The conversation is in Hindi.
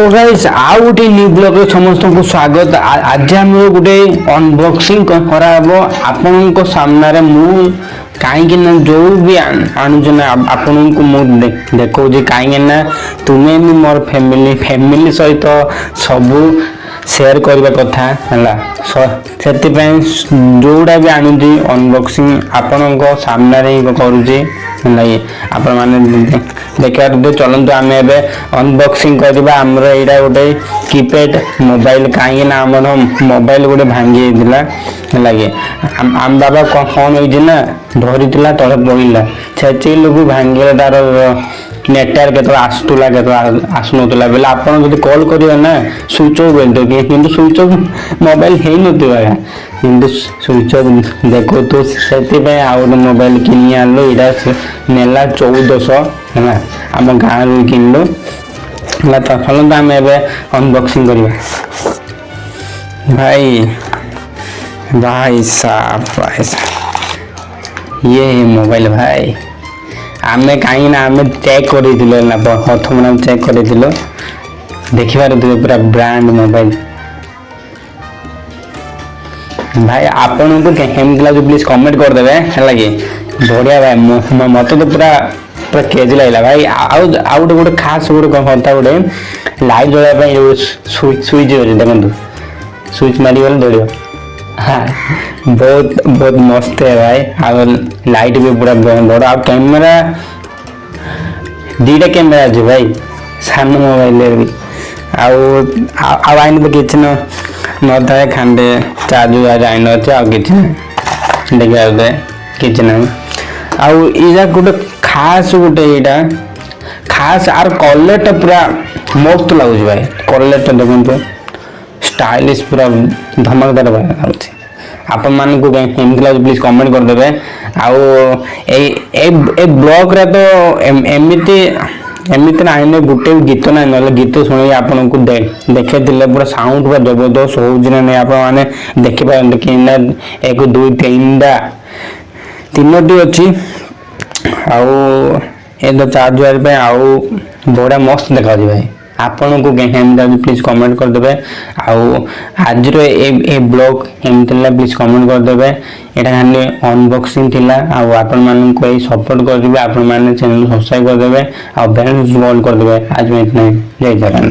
सो गाइस आउ गोटे न्यू ब्लॉग रे समस्त को स्वागत। आज हम गोटे अनबॉक्सिंग कराबो आपन को सामने रे मु कहीं ना जो भी आणुछ ना आपन को मु देखो जे कहीं ना तुमे भी मोर फैमिली सहित सब शेयर करबा कथा हला से जोड़ा भी आणुजी अनबॉक्सिंग आपन को सामने रे करूजी नहीं आपण माने देखा तो चलते आम ए अनबॉक्सिंग करवा आमर यहाँ गोटे कीपैड मोबाइल कहीं ना आम मोबाइल गोटे भांगी लगे आम बाबा कौन होना धरी तले पड़ा से लोग भांगे तार नेटवर्क के आसूला के आसनुला बेले आप कॉल करेंगे ना स्विच ऑफ बोलते कि स्विच ऑफ मोबाइल हो ना कि स्विच ऑफ देखो तो से गोटे मोबाइल किनी आनलो यहाँ नेला 1400 है आम गाँव किनलु है तो चलते आम अनबॉक्सिंग करवा भाई साहब ये है मोबाइल भाई आम कहीं ना आम चेक कर प्रथम चेक कर देखिबार पूरा ब्रांड मोबाइल भाई आपन को केमती लगे प्लीज कमेंट करदे है लगे बढ़िया भाई मत तो पूरा पूरा केजी लगला भाई आउ गोटे खास गोटे कथा गोटे लाइट जलाइए स्विच देखो स्विच मारी गले दौड़ हाँ बहुत बहुत मस्त है भाई आ लाइट भी पूरा बड़ आ कैमेरा दीटा कैमेरा अच्छे भाई सान मोबाइल भी आईन तो किसी न था खांडे चार्ज आईन अच्छे आ कि देखा किसी ना आजा गोटे खास गोटे यहाँ खास आर कलर पूरा मस्त लगुच भाई कलर देखो स्टाइलिश पूरा धमकदार लगुच आपण मान को केमती लगे प्लीज कमेंट करदे ए ब्लॉग रे तो एमती ना गोटे गीत ना ना गीत शुणी आपन को देखे पूरा साउंड पूरा जबरदस्त हो मैंने देखिपारे कि 1 2 3 तीनोटी अच्छी आउ चार्जर पे आउ बड़ा मस्त देखा भाई आपन को केमती प्लीज कमेंट करदे आज ब्लॉग केमती प्लीज कमेंट करदे यहाँ खाली अनबॉक्सिंग थिला आपण मान को सपोर्ट करेंगे आपण मैंने चैनल सब्सक्राइब करदे आ बेल बॉल करदे आज में इतना जय जगन्नाथ।